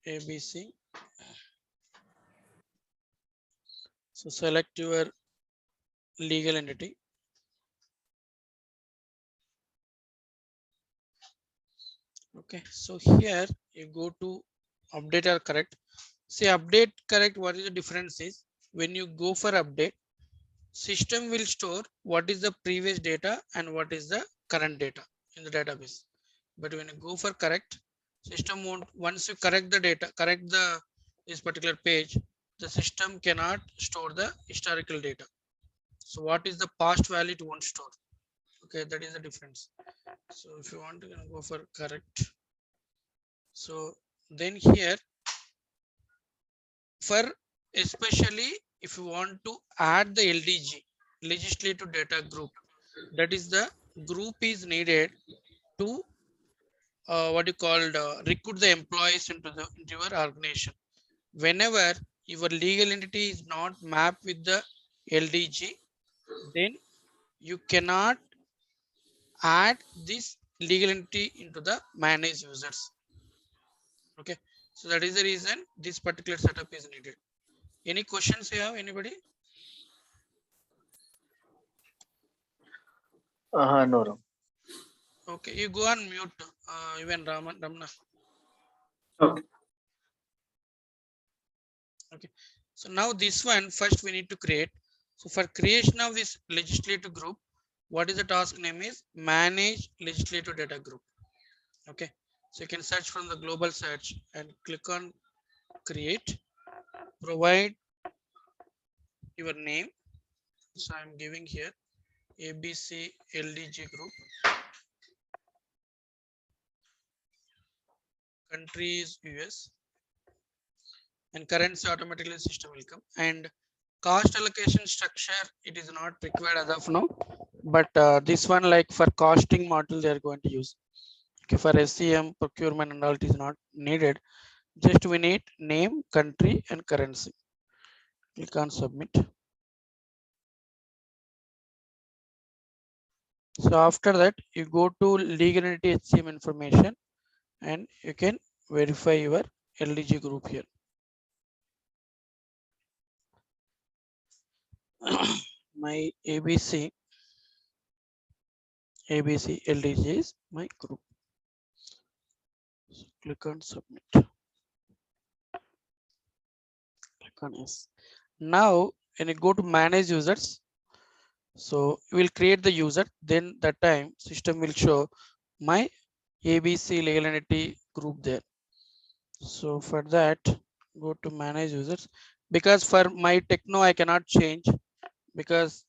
ABC. So select your legal entity. Okay, so here you go to update or correct. See update correct, what is the difference is when you go for update, system will store what is the previous data and what is the current data in the database. But when you go for correct, system won't, once you correct the data, correct the this particular page, the system cannot store the historical data. So what is the past value it won't store. Okay, that is the difference. So if you want to go for correct, so then here for especially if you want to add the LDG, legislative data group, that is the group is needed to what you called recruit the employees into your organization. Whenever your legal entity is not mapped with the LDG, then you cannot add this legal entity into the manage users. Okay, so that is the reason this particular setup is needed. Any questions you have, anybody? No, no. Okay, you go on mute, even Ramna. Okay. Okay, so now this one first we need to create. So for creation of this legislative group, what is the task name is manage legislative data group. Okay, so you can search from the global search and click on create, provide your name. So I'm giving here ABC LDG group, country is US, and currency automatically system will come. And cost allocation structure, it is not required as of now, but this one like for costing model they are going to use. Okay, for SCM procurement and all it is not needed. Just we need name, country and currency. Click on submit. So after that you go to legal entity HCM information and you can verify your LDG group here. My ABC LDG is my group. So click on submit. Click on yes. Now when you go to manage users, so you will create the user, then that time system will show my ABC legal entity group there. So for that, go to manage users, because for my techno I cannot change, because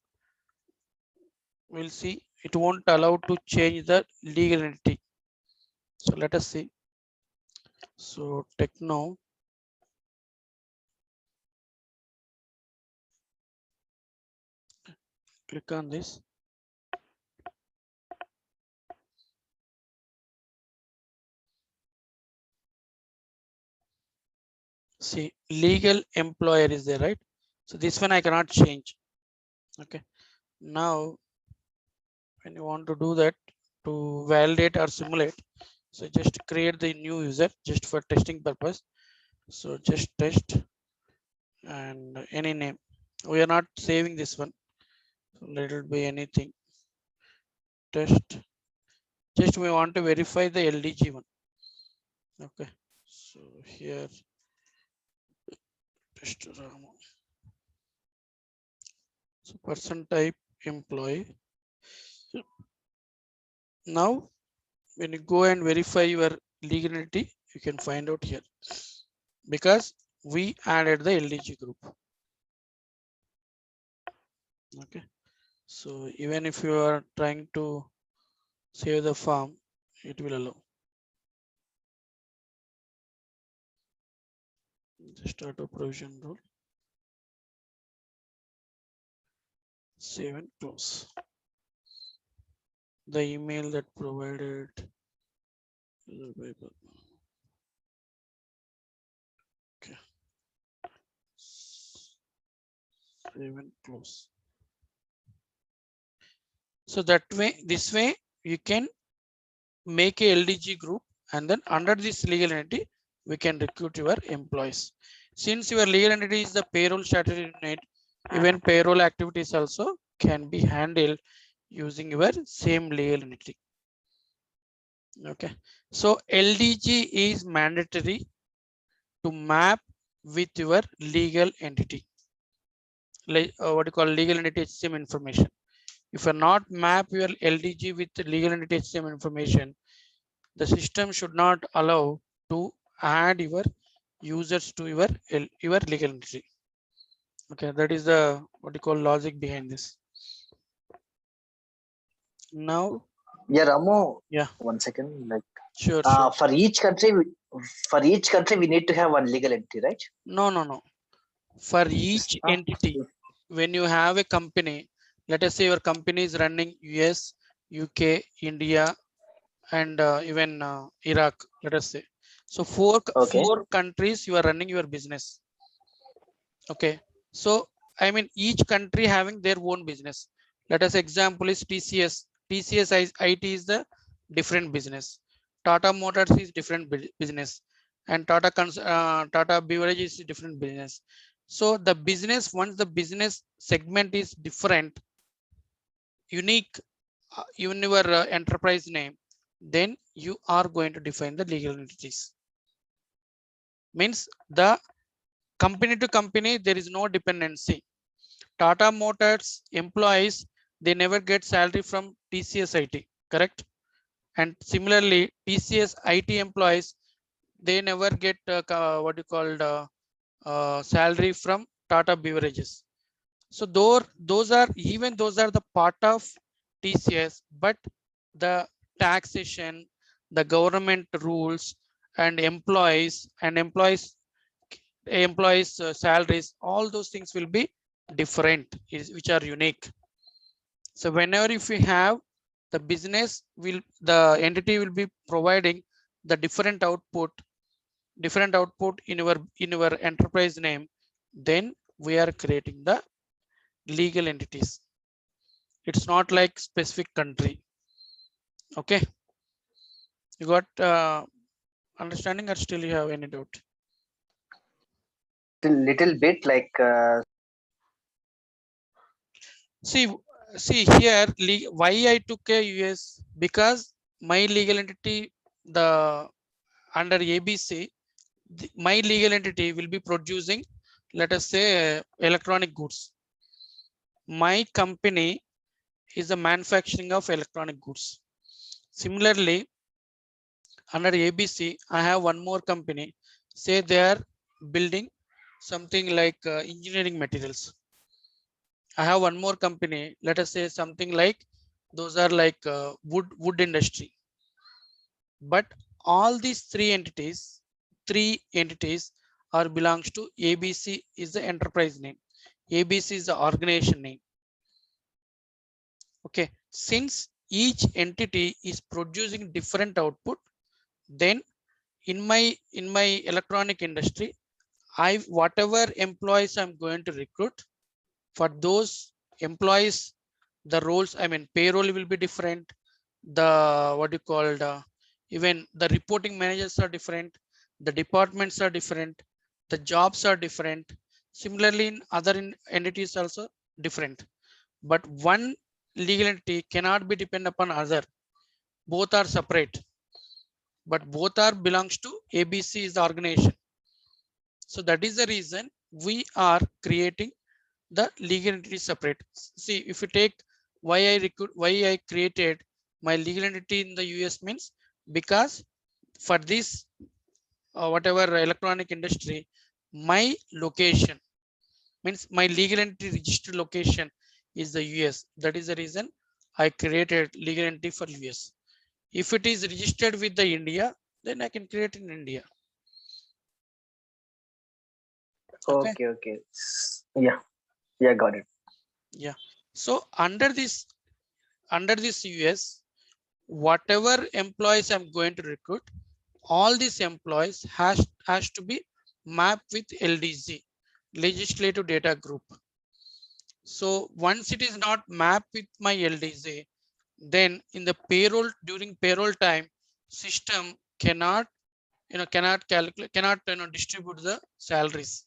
we'll see it won't allow to change the legal entity. So let us see. So techno, click on this. See legal employer is there, right? So this one I cannot change. Okay, now when you want to do that to validate or simulate, so just create the new user just for testing purpose. So just test and any name. We are not saving this one, so let it be anything. Test. Just we want to verify the LDG one. Okay, so here test Rama. So person type employee. Now when you go and verify your legality, you can find out here, because we added the LDG group. Okay, so even if you are trying to save the form, it will allow. Just auto provision rule. Save and close. The email that provided. Okay. Save and close. So that way, this way you can make a LDG group, and then under this legal entity, we can recruit your employees. Since your legal entity is the payroll statutory unit, even payroll activities also can be handled using your same legal entity. Okay, so LDG is mandatory to map with your legal entity, like what you call legal entity HCM information. If you not map your LDG with the legal entity HCM information, the system should not allow to add your users to your legal entity. Okay, that is the what you call logic behind this. Now, Yeah, Ramu. yeah, 1 second. Like, sure, sure. for each country, we need to have one legal entity, right? No. For each Ah, entity, when you have a company, let us say your company is running US, UK, India, and even Iraq, let us say. So okay. four countries you are running your business. Okay, so I mean each country having their own business. Let us example is TCS. IT is the different business. Tata Motors is different business, and Tata Beverage is different business. So the business, once the business segment is different, unique, in your enterprise name, then you are going to define the legal entities. Means the company to company there is no dependency. Tata Motors employees, they never get salary from TCS IT, correct? And similarly, TCS IT employees, they never get what you called salary from Tata Beverages. So those are the part of TCS, but the taxation, the government rules, and employees salaries, all those things will be different, which are unique. So whenever if we have the entity will be providing the different output in your enterprise name, then we are creating the legal entities. It's not like specific country. Okay, you got understanding, or still you have any doubt? Little bit like. See, here, why I took a US, because my legal entity, the under ABC, my legal entity will be producing, let us say, electronic goods. My company is the manufacturing of electronic goods. Similarly, under ABC, I have one more company, say they are building something like engineering materials. I have one more company, let us say something like those are like wood industry. But all these three entities are belongs to ABC is the enterprise name. ABC is the organization name. Okay, since each entity is producing different output, then in my electronic industry, whatever employees I'm going to recruit, for those employees, the roles, I mean payroll will be different. The what you called even the reporting managers are different, the departments are different, the jobs are different. Similarly, in other entities also different. But one legal entity cannot be depend upon other. Both are separate, but both are belongs to ABC is the organization. So that is the reason we are creating the legal entity separate. See, if you take why I created my legal entity in the US means, because for this whatever electronic industry, my location means my legal entity registered location is the US. That is the reason I created legal entity for US. If it is registered with the India, then I can create in India. Okay. Okay. Yeah. Yeah. Got it. Yeah. So under this US, whatever employees I'm going to recruit, all these employees has to be mapped with LDG, legislative data group. So once it is not mapped with my LDG, then in the payroll, during payroll time, system cannot cannot calculate, cannot distribute the salaries.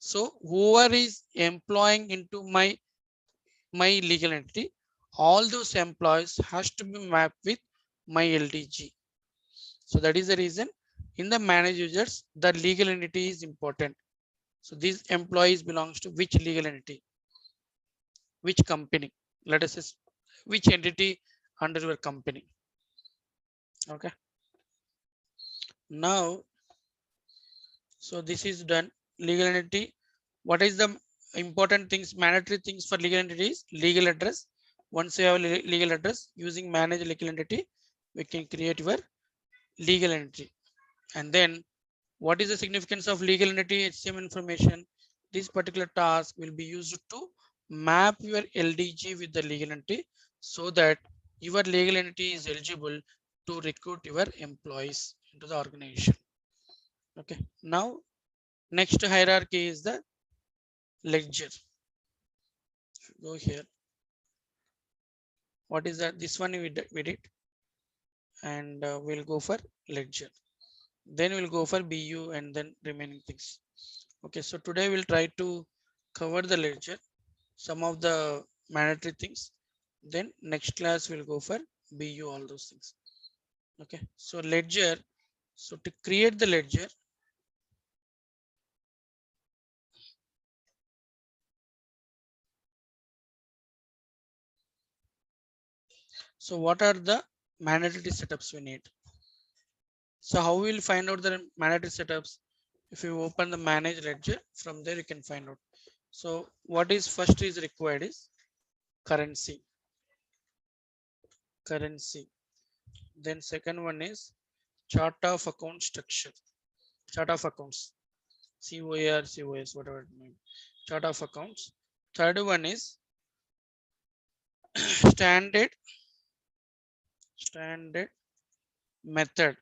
So whoever is employing into my legal entity, all those employees has to be mapped with my LDG. So that is the reason in the manage users the legal entity is important. So these employees belongs to which legal entity, which company, let us say which entity under your company. Okay, now so this is done. Legal entity. What is the important things, mandatory things for legal entity is legal address. Once you have a legal address, using manage legal entity, we can create your legal entity. And then what is the significance of legal entity HCM information? This particular task will be used to map your LDG with the legal entity so that your legal entity is eligible to recruit your employees into the organization. Okay, now next hierarchy is the ledger. Go here. What is that? This one we did, and we'll go for ledger. Then we'll go for BU and then remaining things. Okay, so today we'll try to cover the ledger, some of the mandatory things. Then next class we'll go for BU, all those things. Okay, so ledger. So to create the ledger, so what are the mandatory setups we need? So how we'll find out the mandatory setups? If you open the manage ledger, from there you can find out. So what is first is required is currency. Currency. Then second one is chart of account structure. Chart of accounts. COAR, COS, whatever it may be. Chart of accounts. Third one is standard method.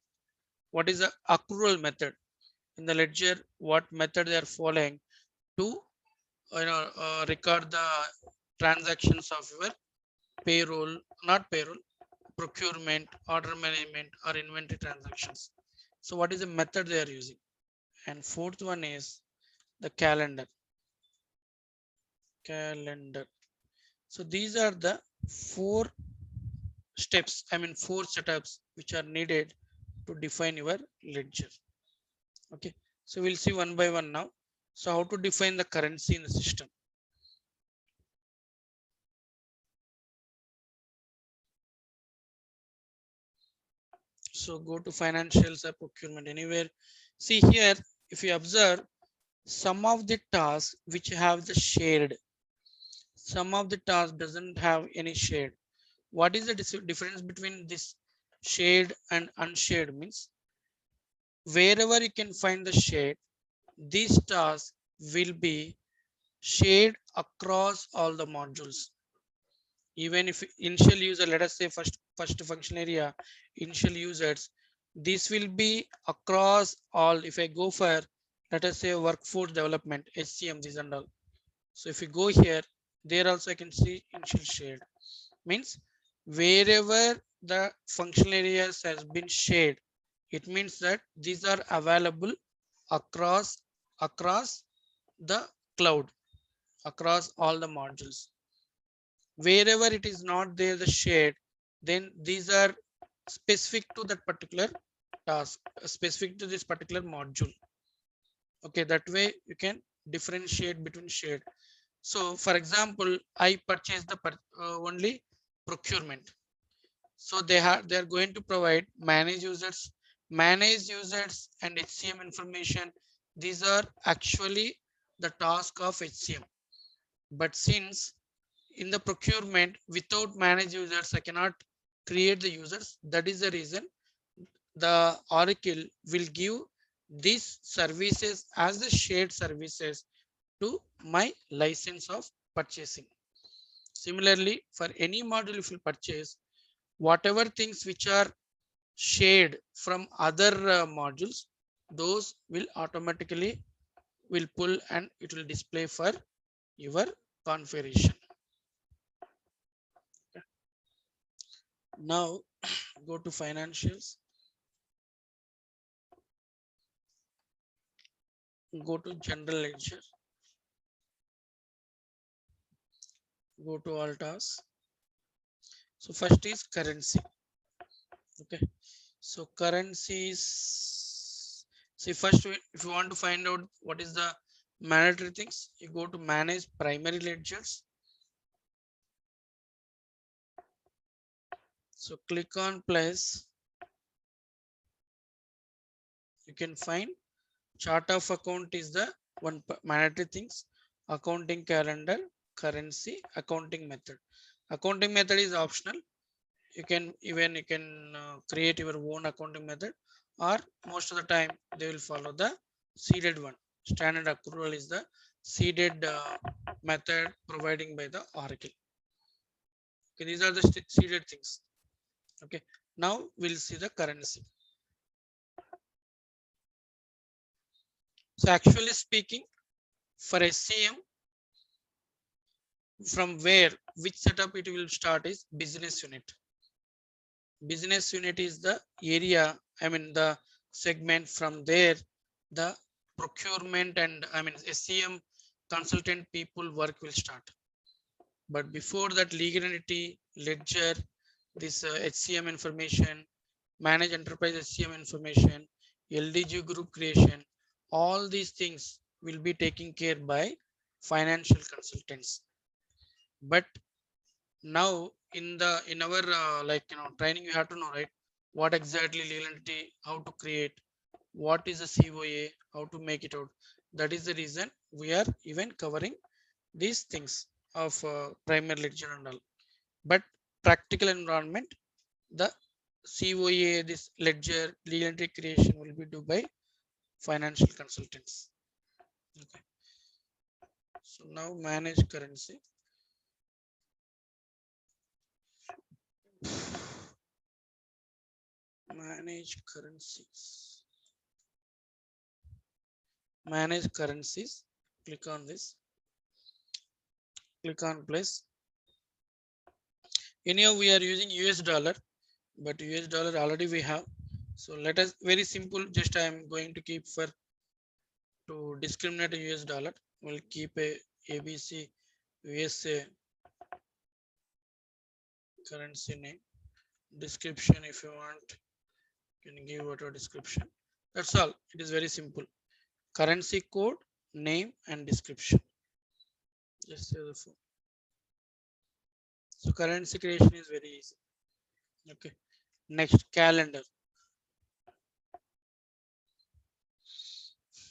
What is the accrual method in the ledger? What method they are following to record the transactions of your payroll, not payroll, procurement, order management, or inventory transactions. So what is the method they are using? And fourth one is the calendar. So these are the four steps, four setups which are needed to define your ledger. Okay, so we'll see one by one now. So how to define the currency in the system? So go to financials or procurement, anywhere. See here, if you observe some of the tasks which have the shared, some of the tasks doesn't have any shared. What is the difference between this shared and unshared? Means wherever you can find the shade, these tasks will be shared across all the modules. Even if initial user, let us say first function area, initial users, this will be across all. If I go for, let us say workforce development, HCM, these and all. So if you go here, there also I can see initial shared. Means wherever the functional areas has been shared, it means that these are available across the cloud, across all the modules. Wherever it is not there the shared, then these are specific to that particular task, specific to this particular module. Okay, that way you can differentiate between shared. So for example, I purchased the only procurement. So they are going to provide manage users and HCM information. These are actually the task of HCM. But since in the procurement without manage users, I cannot create the users. That is the reason the Oracle will give these services as the shared services to my license of purchasing. Similarly, for any module, if you purchase, whatever things which are shared from other modules, those will automatically will pull and it will display for your configuration. Now go to financials. go to general ledger, go to all tasks. So first is currency. Okay, so currencies. See, first, if you want to find out what is the mandatory things, you go to manage primary ledgers. So click on place. You can find chart of account is the one mandatory things. Accounting calendar, currency, accounting method. Accounting method is optional. You can create your own accounting method, or most of the time they will follow the seeded one. Standard accrual is the seeded method providing by the Oracle. Okay, these are the seeded things. Okay, now we'll see the currency. So actually speaking, for SCM, from where which setup it will start is business unit. Business unit is the area, I mean the segment. From there the procurement and SCM consultant people work will start. But before that, legal entity, ledger, this HCM information, manage enterprise HCM information, LDG group creation, all these things will be taken care by financial consultants. But now in our training, you have to know, right, what exactly legal entity, how to create, what is a COA, how to make it out. That is the reason we are even covering these things of primary ledger and all. But practical environment, the COA, this ledger, legal entity creation will be done by financial consultants. Okay. So now manage currency. Manage currencies. Manage currencies. Click on this. Click on place. Anyhow, we are using US dollar, but US dollar already we have. So let us, very simple, just I am going to keep for to discriminate a US dollar. We'll keep a ABC USA currency name. Description, if you want, you can give whatever description. That's all. It is very simple. Currency code, name, and description. Just say the phone. So currency creation is very easy. Okay. Next, calendar.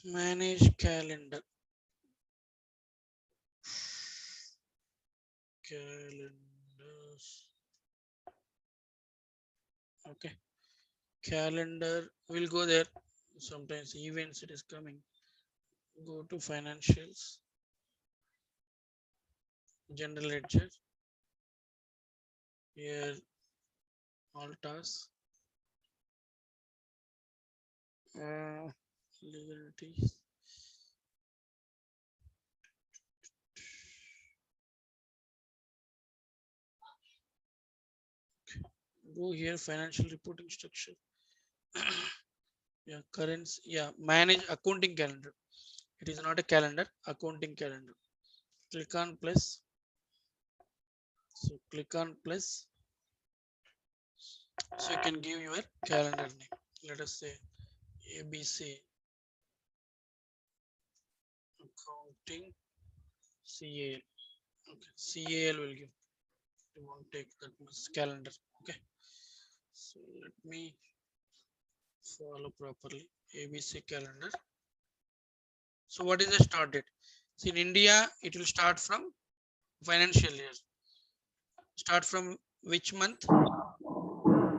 Manage calendar. Calendars. Okay. Calendar. We'll go there. Sometimes events it is coming. Go to financials. General ledger. Here, all tasks. Legalities. Go here, financial reporting structure. Yeah, currency. Yeah, manage accounting calendar. It is not a calendar, accounting calendar. Click on plus. So click on plus. So you can give your calendar name. Let us say ABC accounting CAL. Okay, CAL will give. You won't take that much calendar. Okay. So let me follow properly. ABC calendar. So what is the start date? So in India, it will start from financial year. Start from which month?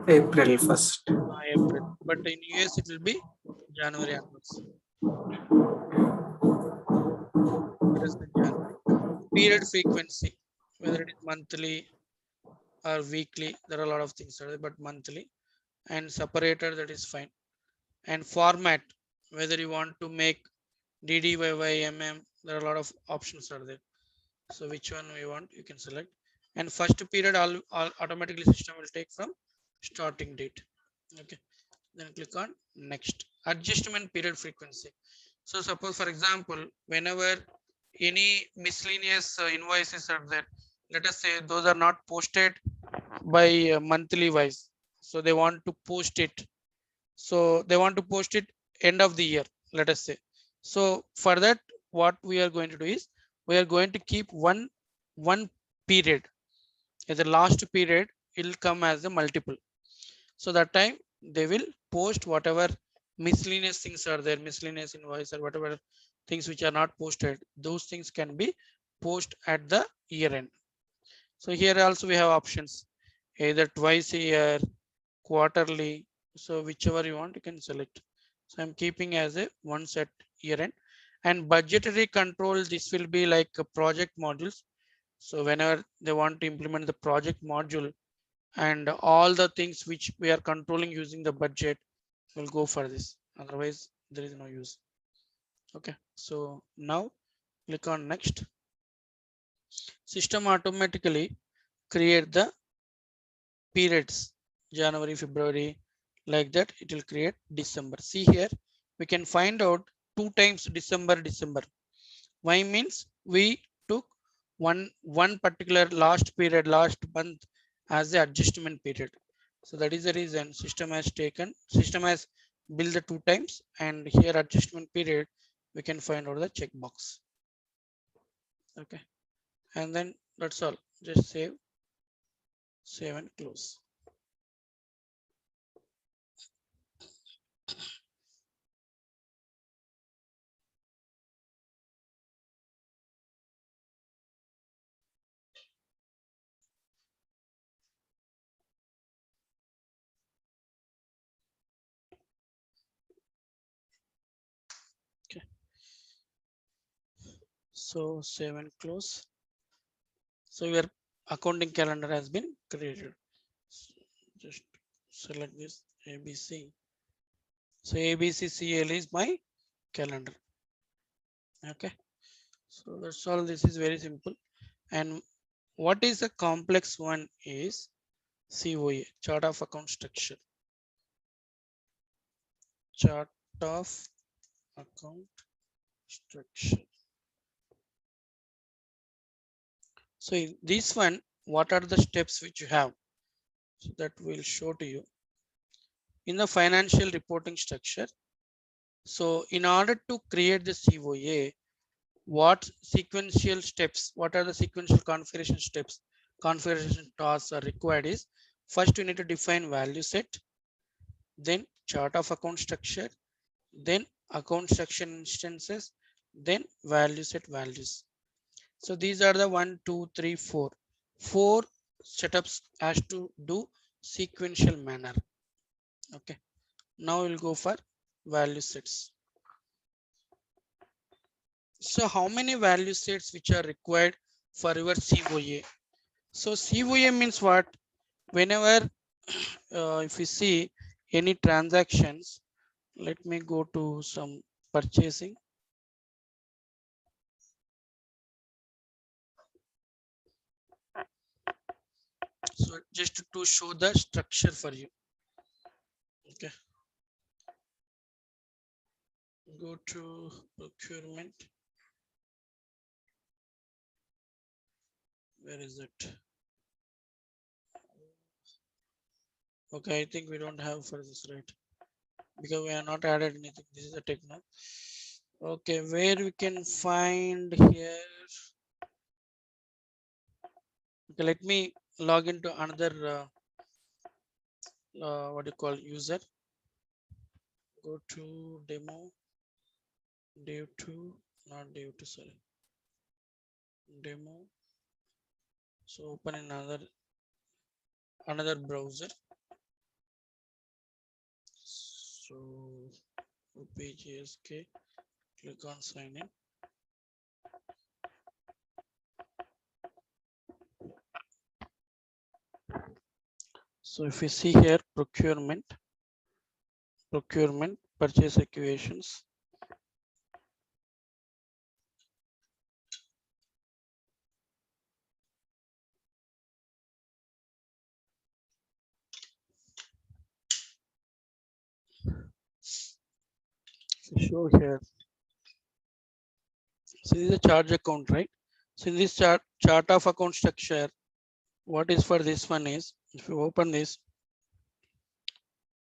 April 1st. April. But in US, it will be January onwards. Let us say January. Period frequency, whether it is monthly or weekly, there are a lot of things, but monthly, and separator, that is fine. And format, whether you want to make DDYYMM, there are a lot of options are there. So which one we want, you can select. And first period, all automatically system will take from starting date. Okay, then click on next. Adjustment period frequency. So suppose for example, whenever any miscellaneous invoices are there, let us say those are not posted by monthly wise, so they want to post it, so they want to post it end of the year, let us say. So for that, what we are going to do is we are going to keep one period as the last period, it will come as a multiple. So that time they will post whatever miscellaneous things are there, miscellaneous invoice or whatever things which are not posted, those things can be post at the year end. So here also we have options, either twice a year, quarterly. So whichever you want, you can select. So I'm keeping as a once at year end. And budgetary control, this will be like a project modules. So whenever they want to implement the project module and all the things which we are controlling using the budget will go for this. Otherwise, there is no use. Okay. So now click on next. System automatically create the periods, January, February, like that. It will create December. See here, we can find out 2 times December. Why means we took one particular last period, last month as the adjustment period. So that is the reason system has built the 2 times, and here adjustment period we can find out the checkbox. Okay, and then that's all. Just save and close. Okay, so save and close. So your accounting calendar has been created. So just select this ABC. So ABCCL is my calendar. Okay, so that's all. This is very simple. And what is a complex one is COA, chart of account structure. Chart of account structure. So in this one, what are the steps which you have? So that will show to you in the financial reporting structure. So in order to create the COA, what sequential steps, what are the sequential configuration tasks are required is, first you need to define value set, then chart of account structure, then account section instances, then value set values. So these are the 1, 2, 3, 4. 4 setups has to do sequential manner. Okay. Now we'll go for value sets. So how many value sets which are required for your COA? So COA means what? Whenever if you see any transactions, let me go to some purchasing. So just to show the structure for you. Okay. Go to procurement. Where is it? Okay, I think we don't have for this, right? Because we have not added anything. This is a techno. Okay, where we can find here. Okay, let me log into another what do you call user. Go to demo, div 2, not div 2, sorry, demo. So open another browser. So OPGSK, click on sign in. So if you see here, procurement, purchase equations. So show here So this is a charge account, right? So in this chart of account structure, what is for this one is, if you open this,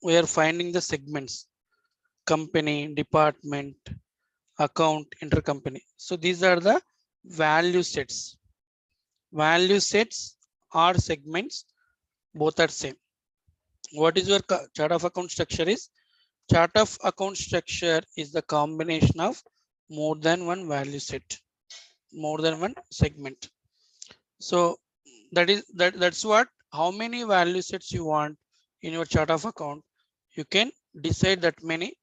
we are finding the segments: company, department, account, intercompany. So these are the value sets. Value sets are segments, both are same. What is your chart of account structure is? Chart of account structure is the combination of more than one value set, more than one segment. So that's what, how many value sets you want in your chart of account. You can decide that many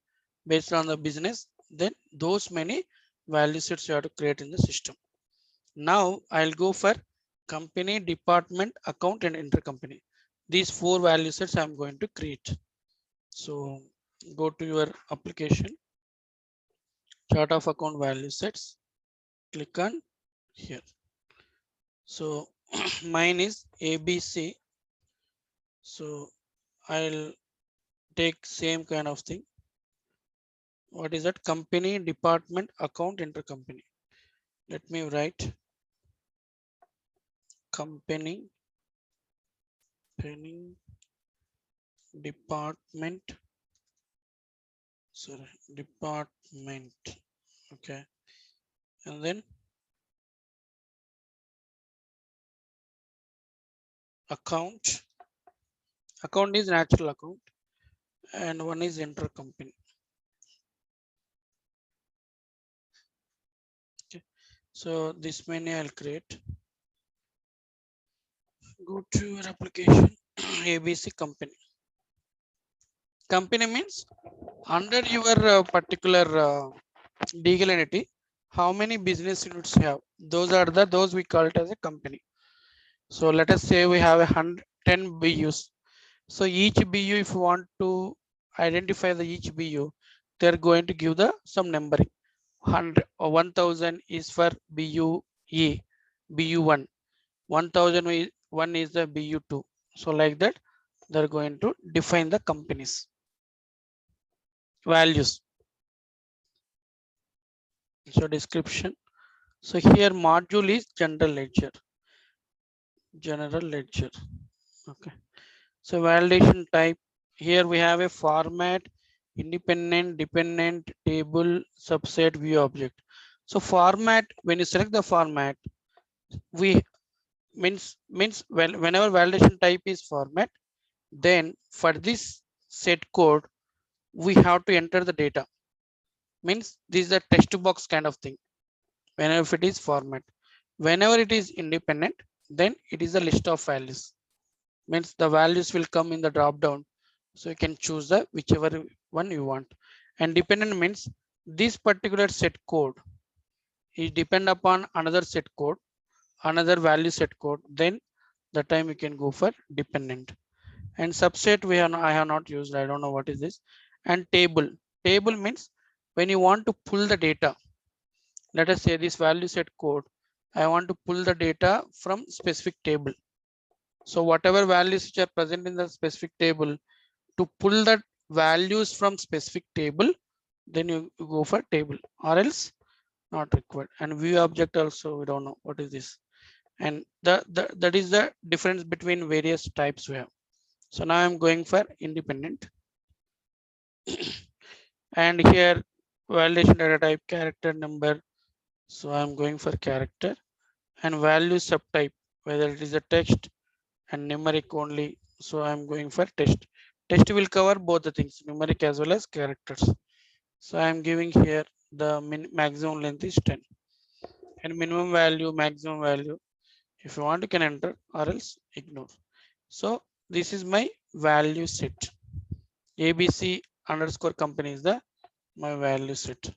based on the business, then those many value sets you have to create in the system. Now I'll go for company, department, account, and intercompany. These 4 value sets I'm going to create. So go to your application, chart of account value sets, click on here. So mine is ABC. So I'll take same kind of thing. What is that? Company, department, account, intercompany. Let me write company, department, sorry, department. Okay. And then account. Account is natural account, and one is intercompany. Okay. So this many I'll create. Go to your application, ABC company. Company means under your particular legal entity, how many business units you have? Those we call it as a company. So let us say we have 110 BUs. So each BU, if you want to identify the each BU, they're going to give the some numbering. 100 or 1000 is for BU E, BU1. 1001 is the BU2. So like that, they're going to define the companies values. So description. So here module is general ledger. General ledger. Okay. So validation type. Here we have a format, independent, dependent, table, subset, view object. So format, when you select the format, we means well, whenever validation type is format, then for this set code, we have to enter the data. Means this is a text box kind of thing. Whenever if it is format, whenever it is independent, then it is a list of values. Means the values will come in the drop down, so you can choose the whichever one you want. And dependent means this particular set code is depend upon another set code, another value set code, then the time you can go for dependent. And subset I have not used, I don't know what is this. And table means when you want to pull the data, let us say this value set code, I want to pull the data from specific table. So whatever values which are present in the specific table, to pull that values from specific table, then you go for table, or else not required. And view object also, we don't know what is this. And that is the difference between various types we have. So now I'm going for independent. And here validation data type, character, number. So I'm going for character. And value subtype, whether it is a text and numeric only. So I'm going for text. Text will cover both the things, numeric as well as characters. So I'm giving here the maximum length is 10. And minimum value, maximum value. If you want, you can enter, or else ignore. So this is my value set. ABC underscore company is the my value set.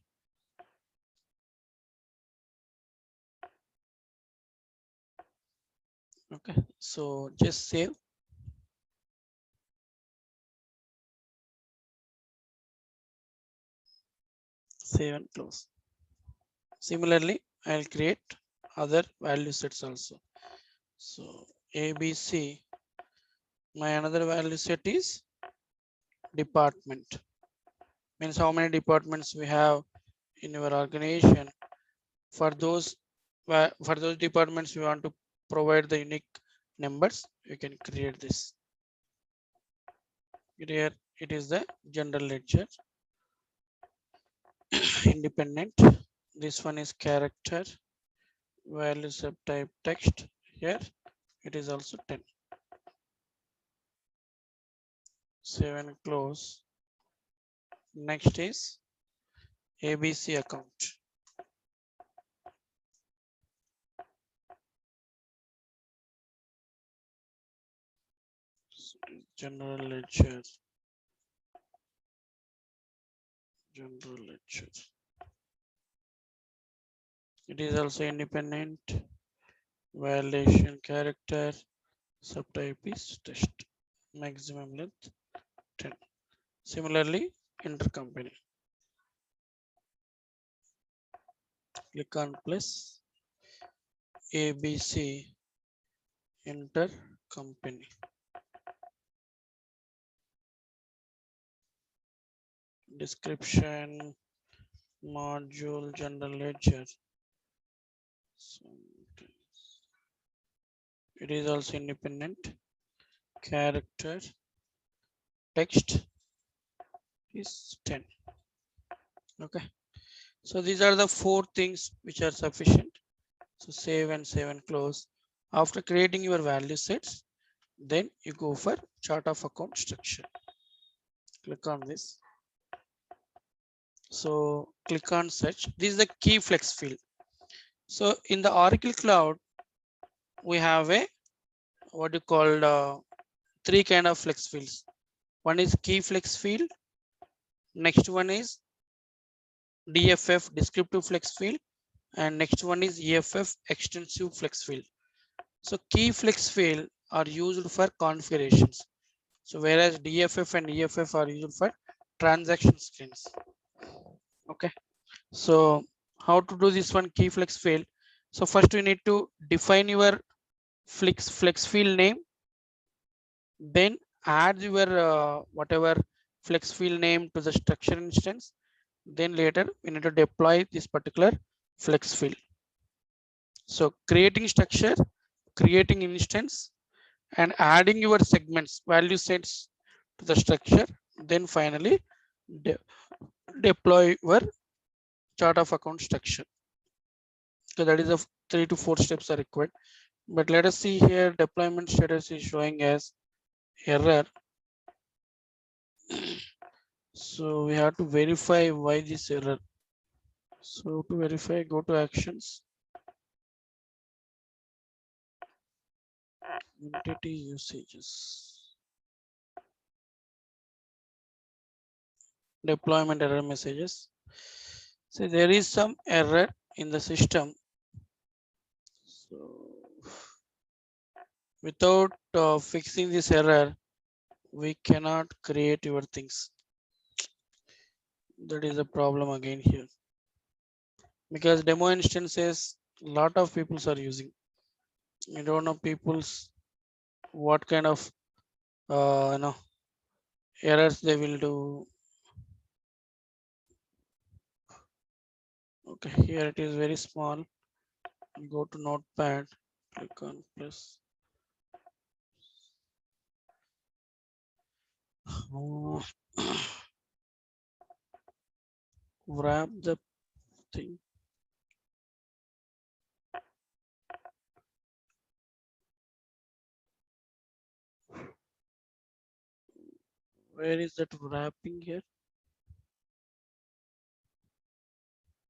Okay, so just save. Save and close. Similarly, I'll create other value sets also. So ABC, my another value set is department. Means how many departments we have in your organization. For those departments we want to provide the unique numbers, you can create this. Here it is the general ledger. Independent. This one is character, value subtype text. Here it is also 10. Save and close. Next is ABC account. General ledger. General ledger. It is also independent. Validation character. Subtype is text. Maximum length 10. Similarly, intercompany. Click on plus ABC intercompany. Description module general ledger. It is also independent. Character text is 10. Okay, so these are the 4 things which are sufficient. So save and close. After creating your value sets, then you go for chart of account structure. Click on this. So click on search. This is the key flex field. So in the Oracle Cloud, we have a what you call 3 kind of flex fields. One is key flex field. Next one is DFF descriptive flex field, and next one is EFF extensive flex field. So key flex field are used for configurations. So whereas DFF and EFF are used for transaction screens. Okay. So how to do this one key flex field? So first you need to define your flex field name, then add your whatever flex field name to the structure instance. Then later we need to deploy this particular flex field. So creating structure, creating instance, and adding your segments, value sets to the structure. Then finally deploy your chart of account structure. So that is a 3 to 4 steps are required. But let us see here, deployment status is showing as error. So we have to verify why this error. So to verify, go to actions, entity usages, deployment error messages. So there is some error in the system. So without fixing this error, we cannot create your things. That is a problem again here, because demo instances a lot of people are using. I don't know people's what kind of errors they will do. Okay, here it is very small. Go to notepad, click on plus. Oh. Wrap the thing. Where is that wrapping here?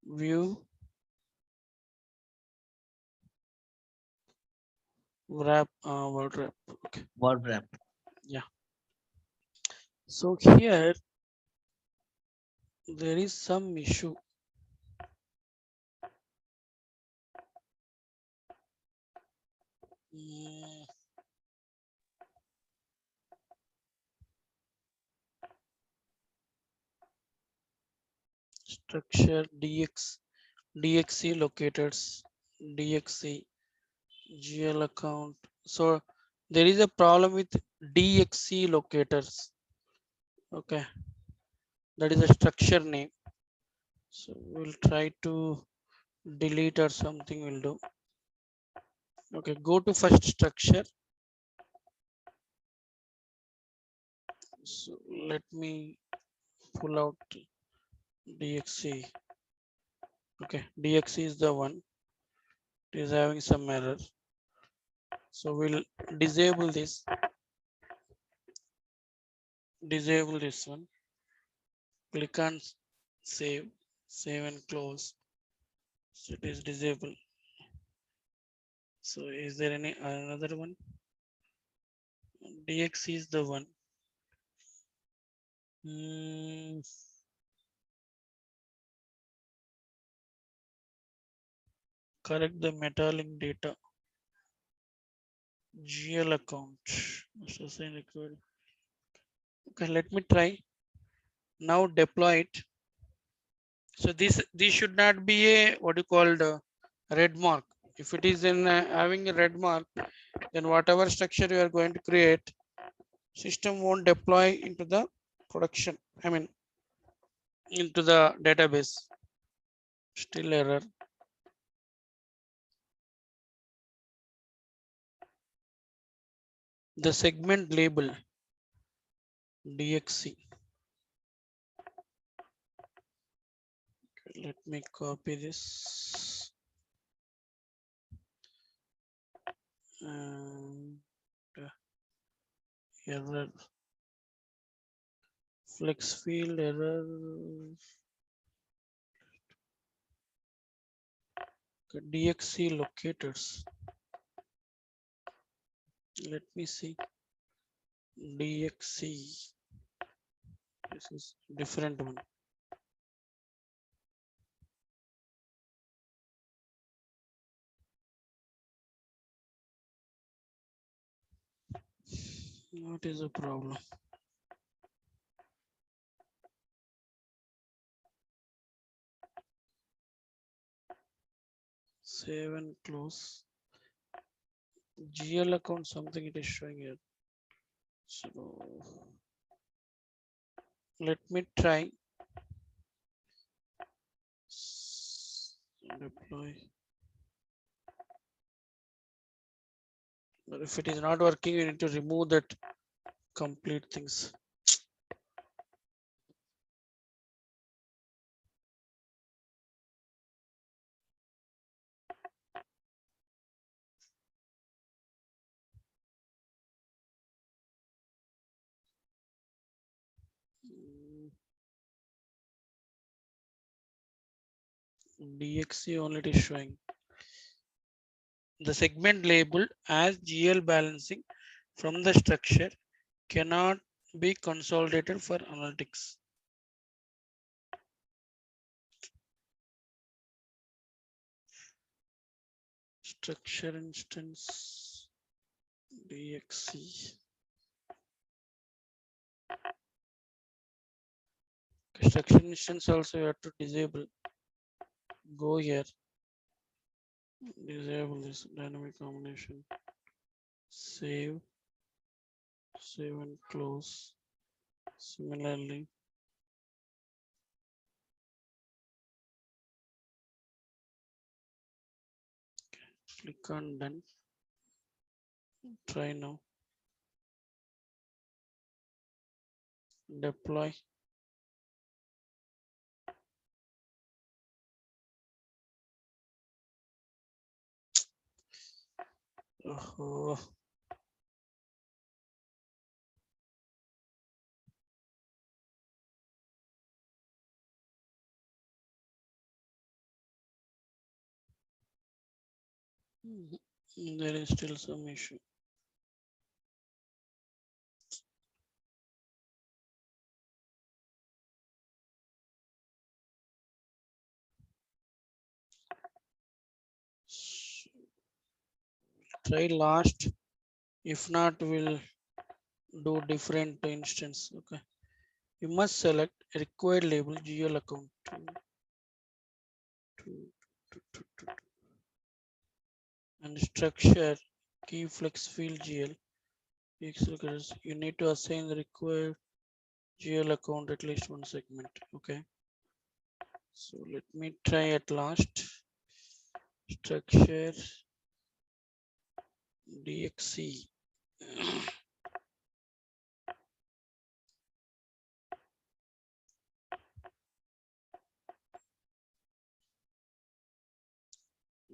View. Wrap, word wrap. Okay. Word wrap. Yeah. So here there is some issue. Structure DXC locators, DXC GL account. So there is a problem with DXC locators. Okay, that is a structure name. So we'll try to delete or something will do. Okay, go to first structure. So let me pull out DXC. Okay, DXC is the one. It is having some error. So we'll disable this. Disable this one. Click on save, save and close. So it is disabled. So is there any another one? DXC is the one. Correct the metalink data. GL account. Okay, let me try. Now deploy it. So this should not be a what you call the red mark. If it is in having a red mark, then whatever structure you are going to create, system won't deploy into the production. I mean, into the database. Still error. The segment label DXC. Let me copy this. And error. Flex field error. DXC locators. Let me see. DXC. This is different one. What is the problem? Save and close. GL account something it is showing here. So let me try. Deploy. But if it is not working, you need to remove that complete things. DXC only it is showing. The segment labeled as GL balancing from the structure cannot be consolidated for analytics. Structure instance DXC. Structure instance also you have to disable. Go here. Disable this dynamic combination. Save. Save and close. Similarly. Click on done. Try now. Deploy. Oh. There is still some issue. Try last. If not, we'll do different instance. Okay. You must select required label GL account. And structure key flex field GL. You need to assign the required GL account at least one segment. Okay. So let me try at last. structure DXC.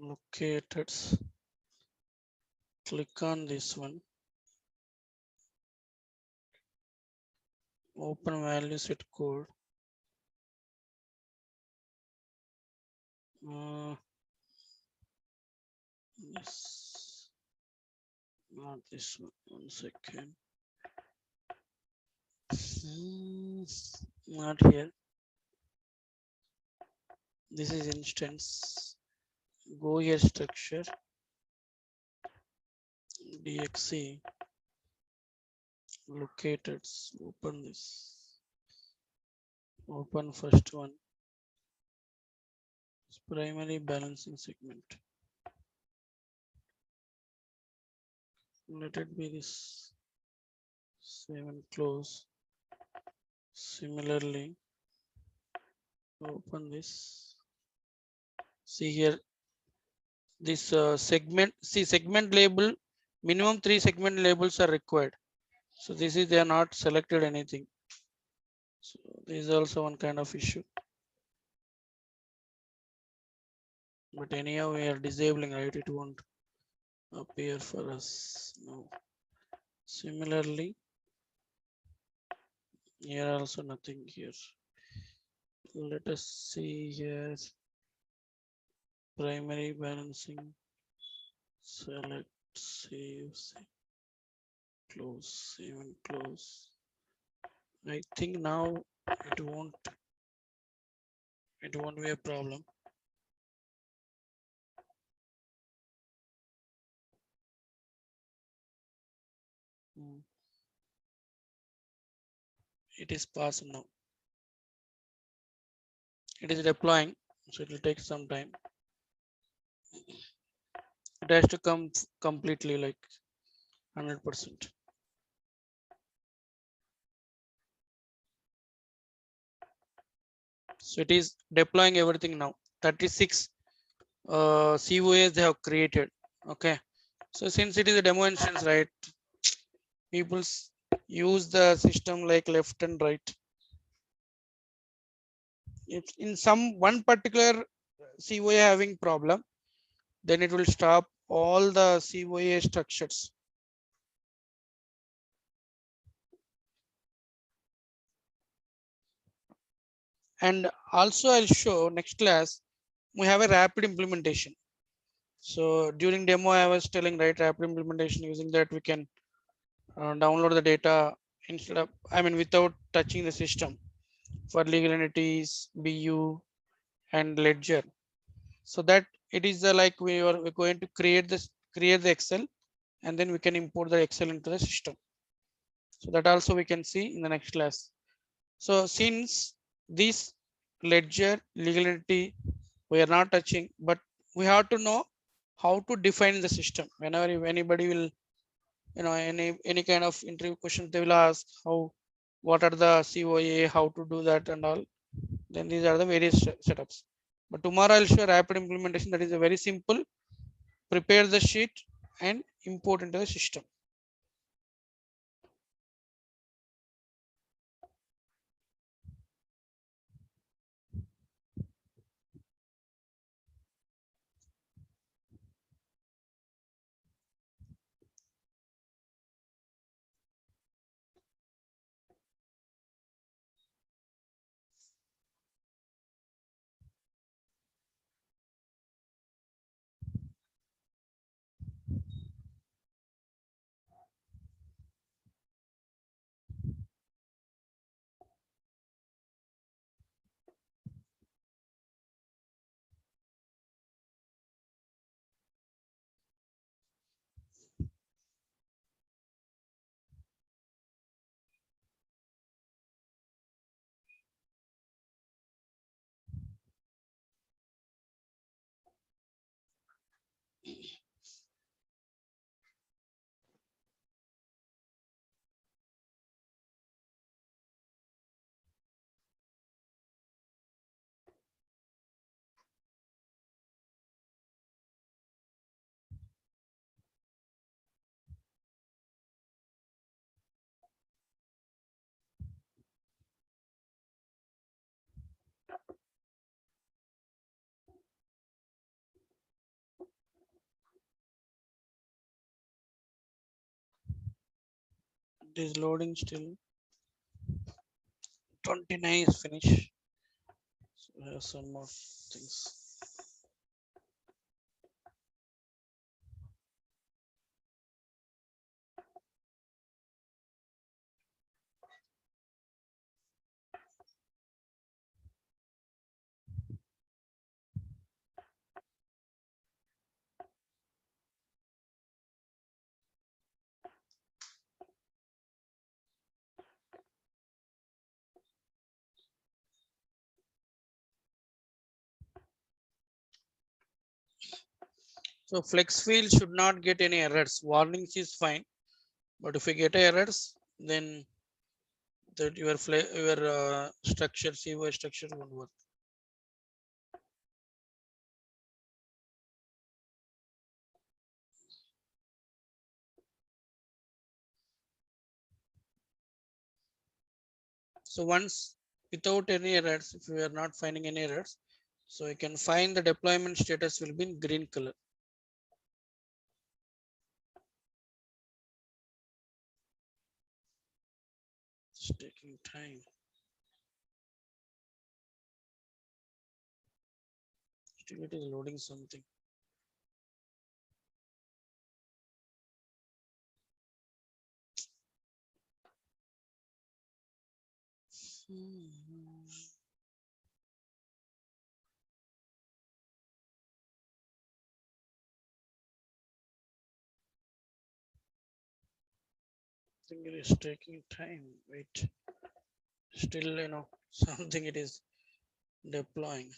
Located. Click on this one. Open value set code. Yes. Not this one. 1 second. Not here. This is instance. Go here structure. DXC. Located. Open this. Open first one. It's primary balancing segment. Let it be this. Save and close. Similarly, open this. See here, this segment. See segment label. Minimum 3 segment labels are required. So this is they are not selected anything. So this is also one kind of issue. But anyhow, we are disabling, right? It won't appear for us now. Similarly, here also nothing here. Let us see here. Primary balancing. Select, save, close, save and close. I think now it won't be a problem. It is passed now. It is deploying, so it will take some time. It has to come completely like 100%. So it is deploying everything now. 36 COAs they have created. Okay. So since it is a demo instance, right? People use the system like left and right. If in some one particular COA having problem, then it will stop all the COA structures. And also I'll show next class, we have a rapid implementation. So during demo, I was telling right rapid implementation using that we can download the data instead of, I mean, without touching the system for legal entities, BU and ledger. So that it is like we're going to create the Excel and then we can import the Excel into the system. So that also we can see in the next class. So since this ledger legal entity we are not touching, but we have to know how to define the system. Whenever if anybody will, any kind of interview questions they will ask, how, what are the COA, how to do that and all. Then these are the various setups. But tomorrow I'll show rapid implementation, that is a very simple. Prepare the sheet and import into the system. It is loading still. 29 is finished. So we have some more things. So flex field should not get any errors. Warnings is fine, but if you get errors, then that your structure, CY structure won't work. So once without any errors, if we are not finding any errors, so you can find the deployment status will be in green color. It's taking time. Still it is loading something. I think it is taking time. Wait, still, something it is deploying.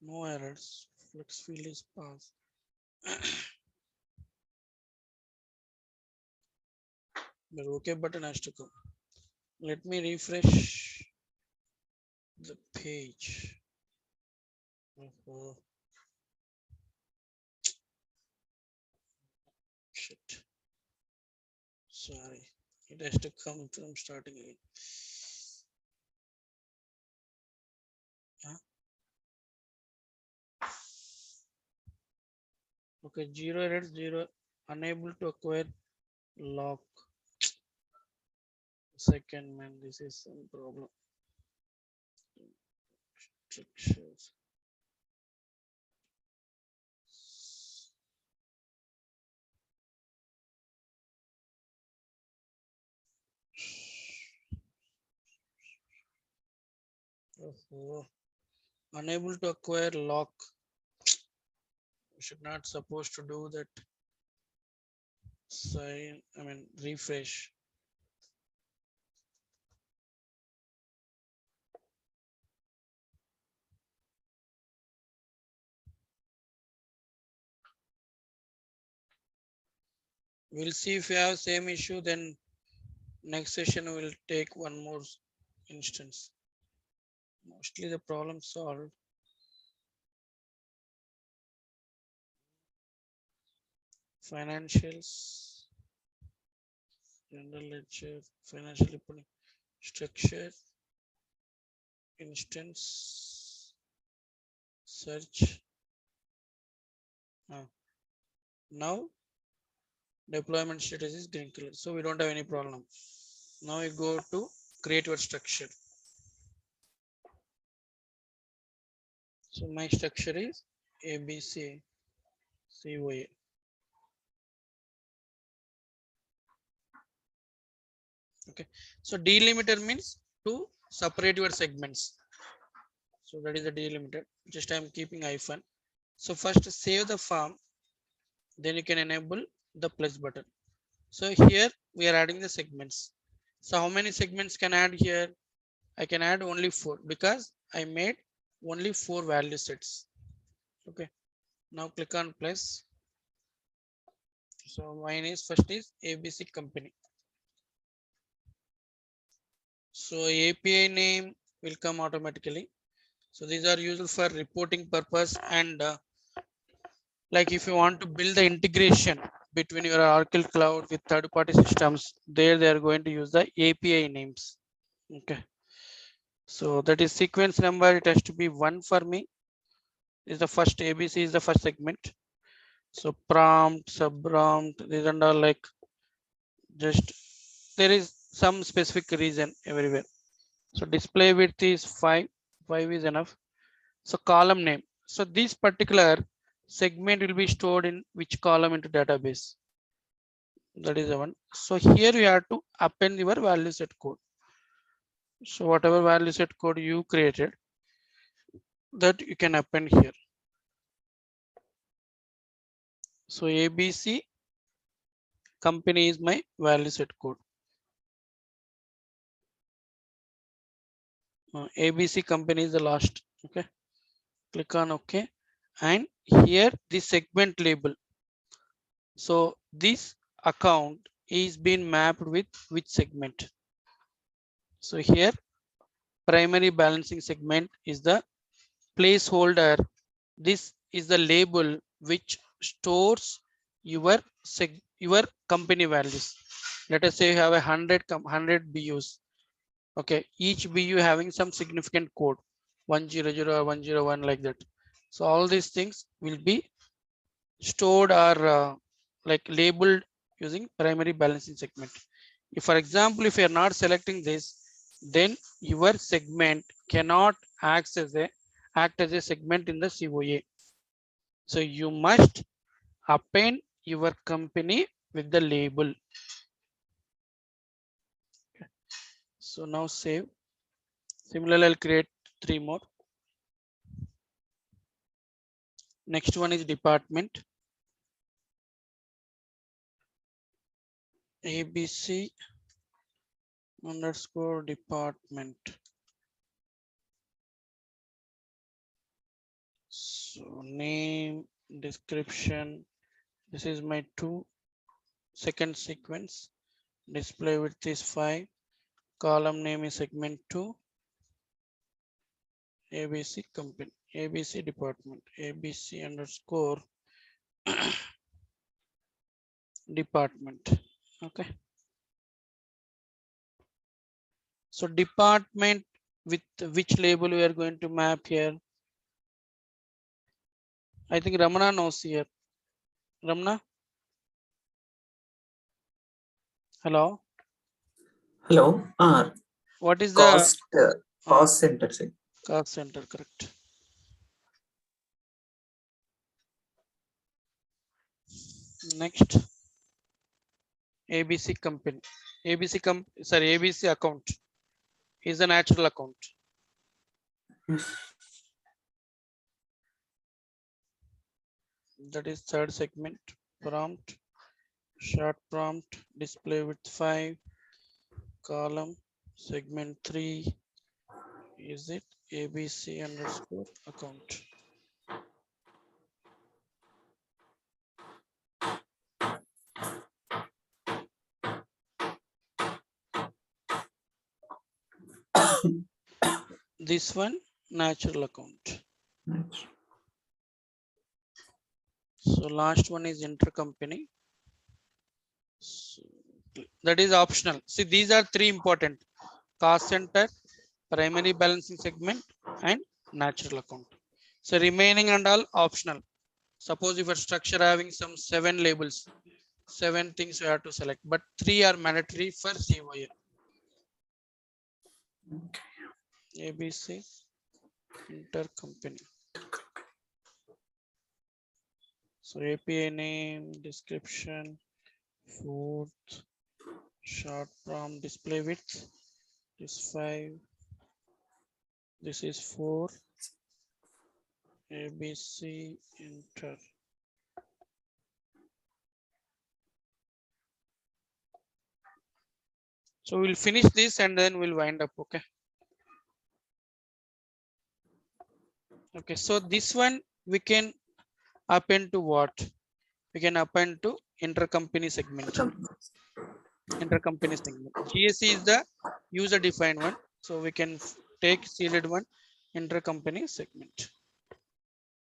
No errors. Flex field is passed. The OK button has to come. Let me refresh the page. Shit. Sorry. It has to come from starting again. Huh? Okay, 0 errors, 0 unable to acquire lock. Second, man, this is some problem. Structures. Unable to acquire lock. We should not supposed to do that. Refresh. We'll see if we have same issue, then next session will take one more instance. Mostly the problem solved. Financials, general ledger, financial reporting, structure, instance, search. Now deployment status is green color, so we don't have any problem. Now we go to create your structure. So my structure is ABC COA. Okay, so delimiter means to separate your segments. So that is the delimiter. Just I'm keeping hyphen. So first save the form, then you can enable the plus button. So here we are adding the segments. So how many segments can I add here? I can add only 4 because I made only 4 value sets. Okay, now click on plus. So mine is first is ABC company. So API name will come automatically. So these are used for reporting purpose and like if you want to build the integration between your Oracle Cloud with third-party systems, there they are going to use the API names. Okay. So that is sequence number. It has to be 1 for me. Is the first ABC is the first segment. So prompt, sub prompt, these and all like just there is some specific reason everywhere. So display width is 5. 5 is enough. So column name. So this particular segment will be stored in which column into database. That is the one. So here you have to append your value set code. So whatever value set code you created, that you can append here. So ABC company is my value set code. ABC company is the last. Okay. Click on OK. And here the segment label. So this account is being mapped with which segment. So here primary balancing segment is the placeholder. This is the label which stores your company values. Let us say you have 100 BUs. Okay, each BU having some significant code 100 or 101 like that. So all these things will be stored or like labeled using primary balancing segment. If for example, if you are not selecting this, then your segment cannot act as a segment in the COA. So you must append your company with the label. So now save. Similarly, I'll create 3 more. Next one is department. ABC underscore department. So name, description. This is my 2 second sequence. Display width is 5. Column name is segment 2. ABC company, ABC department, ABC underscore department. Okay. So department with which label we are going to map here. I think Ramana knows here. Ramana. Hello. Hello. What is the Cost center. Sir. cost center? Correct. Next. ABC company. ABC account is a natural account. Yes. That is third segment. Prompt. Short prompt. Display width 5. Column segment 3. Is it ABC underscore account? This one natural account. Yes. So last one is intercompany. So that is optional. See, these are 3 important: cost center, primary balancing segment, and natural account. So remaining and all optional. Suppose if a structure having some 7 labels, 7 things you have to select, but 3 are mandatory for COA. ABC intercompany. So API name, description, fourth, short prompt, display width is 5. This is 4. ABC enter. So we'll finish this and then we'll wind up. Okay. Okay. So this one we can append to what? We can append to intercompany segment. Intercompany segment. GSC is the user defined one. So we can take seeded one intercompany segment.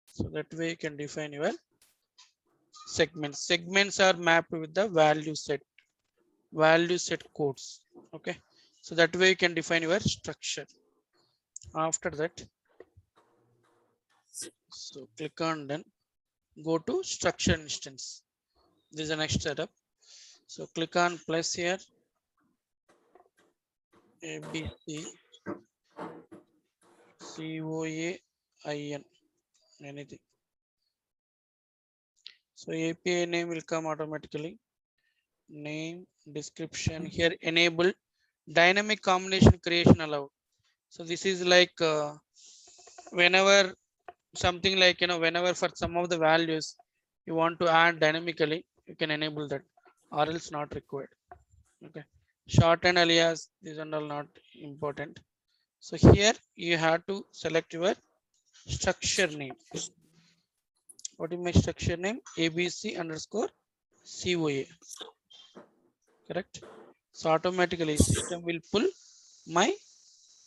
So that way you can define your segments. Segments are mapped with the value set codes. Okay. So that way you can define your structure. After that, so click on done. Go to structure instance. This is the next setup. So click on plus here. ABC COAIN anything. So API name will come automatically. Name, description here, enable dynamic combination creation allowed. So this is like whenever something like, whenever for some of the values you want to add dynamically, you can enable that, or else not required. Okay. Shorten alias, these are all not important. So here you have to select your structure name. What is my structure name? ABC underscore COA. Correct. So automatically system will pull my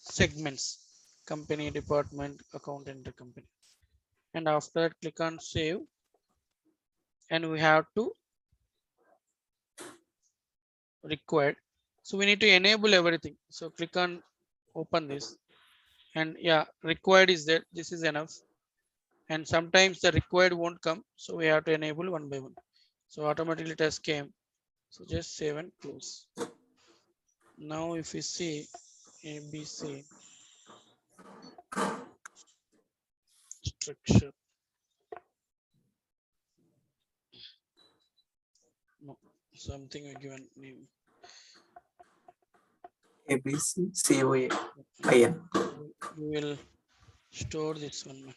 segments, company, department, account, intercompany. And after that, click on save. And we have to required. So we need to enable everything. So click on open this. And yeah, required is there. This is enough. And sometimes the required won't come. So we have to enable one by one. So automatically test came. So just save and close. Now if you see ABC structure. No, something we given name. ABC COA IN. We will store this one.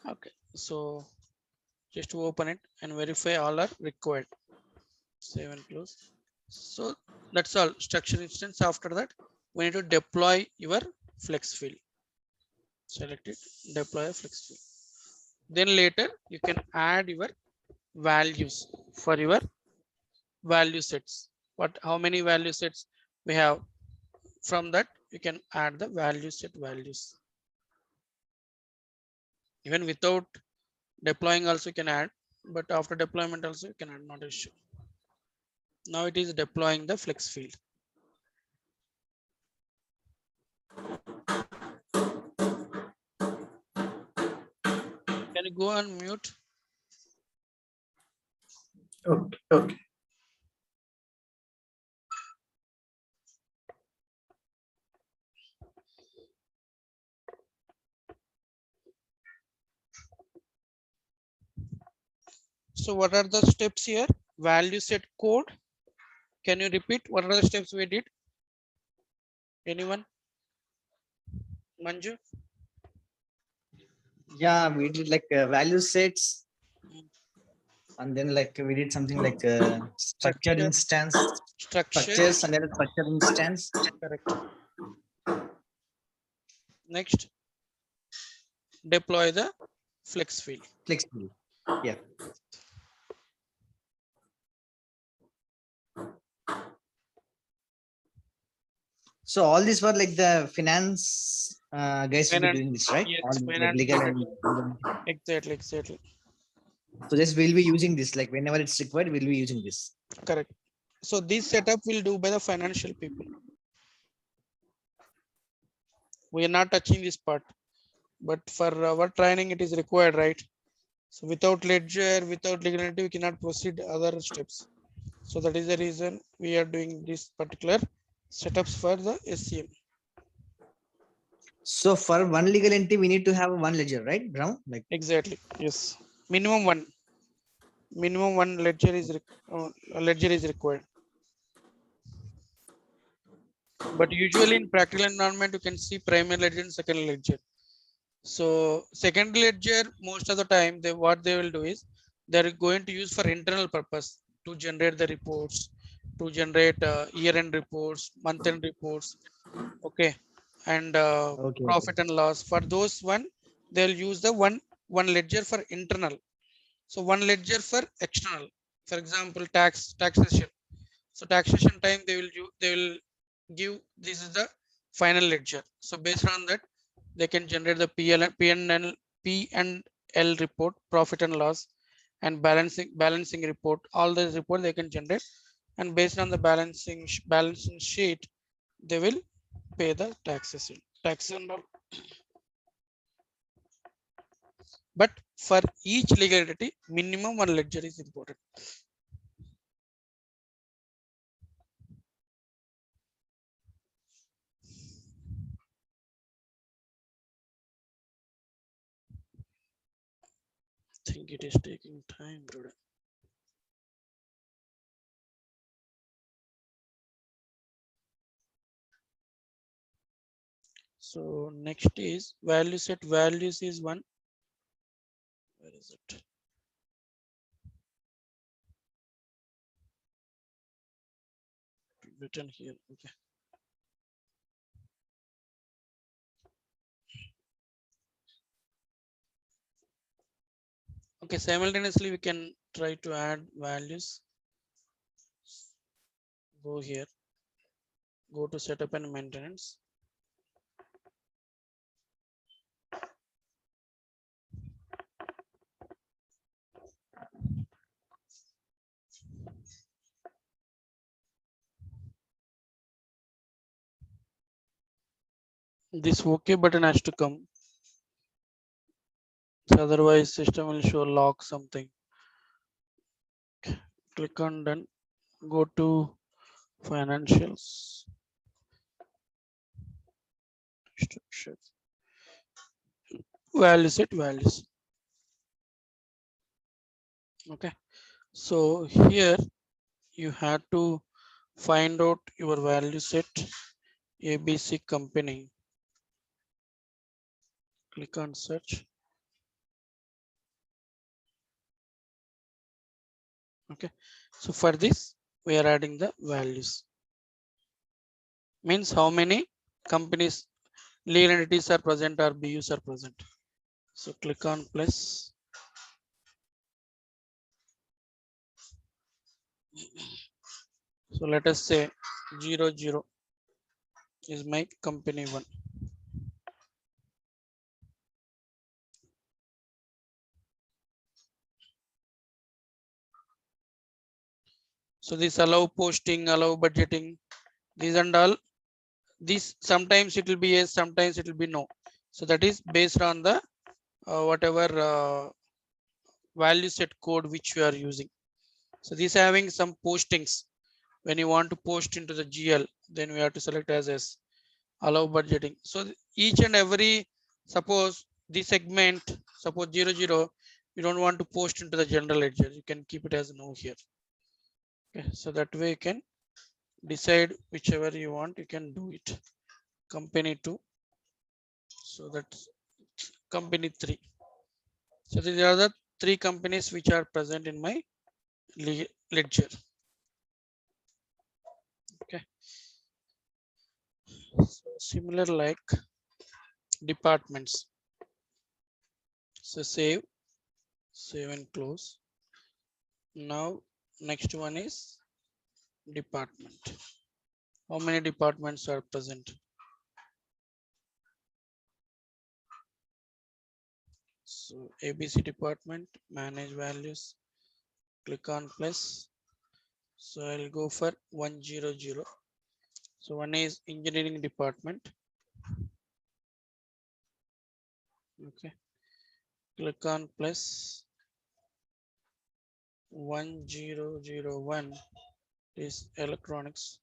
Okay, so just to open it and verify all are required. Save and close. So that's all. Structure instance. After that, we need to deploy your flex field. Select it, deploy a flex field. Then later you can add your values for your value sets. How many value sets we have? From that you can add the value set values. Even without deploying also you can add, but after deployment also you can add, not an issue. Now it is deploying the flex field. Can you go on mute? Okay. Okay. So what are the steps here? Value set code. Can you repeat what are the steps we did? Anyone? Manju? Yeah, we did like value sets, and then like we did something like structured instance, structures, and then a structured instance. Correct. Next, deploy the flex field. Flexible. Yeah. So all these were like the finance guys will be doing this, right? Yes, all like finance legal and exactly, exactly. so just we'll be using this, like whenever it's required, we'll be using this. Correct. So this setup will do by the financial people. We are not touching this part, but for our training it is required, right? So without ledger, without legal entity, we cannot proceed other steps. So that is the reason we are doing this particular setups for the SCM. So for one legal entity, we need to have one ledger, right, Brown? Like Exactly. Yes. Minimum one. Minimum one ledger is required. But usually in practical environment, you can see primary ledger and secondary ledger. So secondary ledger, most of the time, what they will do is they're going to use for internal purpose to generate the reports, to generate year-end reports, month-end reports. Okay, and Okay. profit and loss. For those one, they'll use the one ledger for internal. So one ledger for external. For example, taxation. So taxation time they will give this is the final ledger. So based on that, they can generate the P and L report, profit and loss, and balancing report. All these report they can generate, and based on the balancing sheet, they will pay the taxes. Tax and all. But for each legal entity, minimum one ledger is important. I think it is taking time today. So next is value set. Values is one. Where is it? Written here. Okay. Okay. Simultaneously, we can try to add values. Go here. Go to setup and maintenance. This OK button has to come. So otherwise, system will show log something. Click on done. Go to financials. Structure. Value set values. Okay. So here you have to find out your value set ABC company. Click on search. Okay. So for this, we are adding the values. Means how many companies, legal entities are present or BUs are present. So click on plus. So let us say 00 is my company one. So this allow posting, allow budgeting, these and all. This sometimes it will be yes, sometimes it will be no. So that is based on the whatever value set code which you are using. So this having some postings. When you want to post into the GL, then we have to select as allow budgeting. So each and every, suppose this segment, suppose 00, you don't want to post into the general ledger, you can keep it as no here. Okay, so that way you can decide whichever you want, you can do it. Company 2, so that's company 3. So these are the 3 companies which are present in my ledger. Okay, so similar like departments. So save and close. Now next one is department. How many departments are present? So ABC department, manage values, click on plus. So I'll go for 100. So one is engineering department. Okay, click on plus. 1001 is electronics.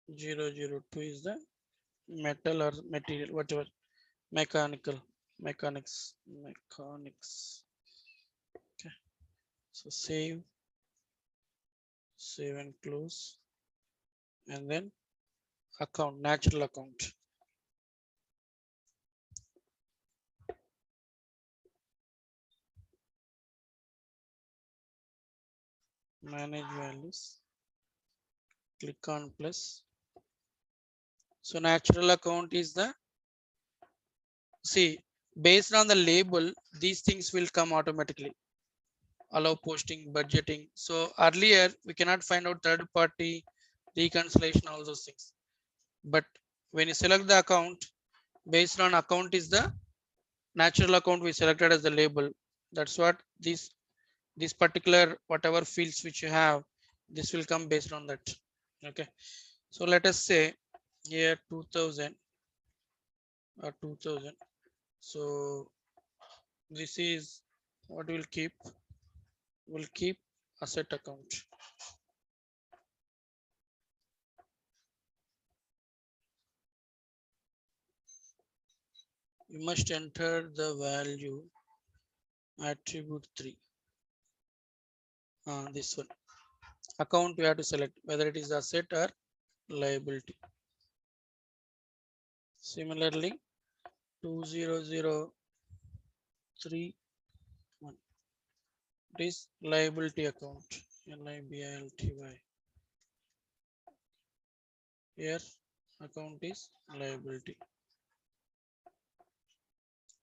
002 is the metal or material, whatever, mechanics. Okay, so save and close, and then account, natural account. manage values, click on plus. So natural account is the, see, based on the label, these things will come automatically. Allow posting, budgeting. So earlier we cannot find out third party reconciliation, all those things. But when you select the account, based on account is the natural account we selected as the label. That's what this particular whatever fields which you have, this will come based on that. Okay, so let us say here 2000 or 2000. So this is what we'll keep. We'll keep asset account. You must enter the value attribute 3. This one account we have to select whether it is asset or liability. Similarly 20031, it is liability account, LIBILTY. Here account is liability.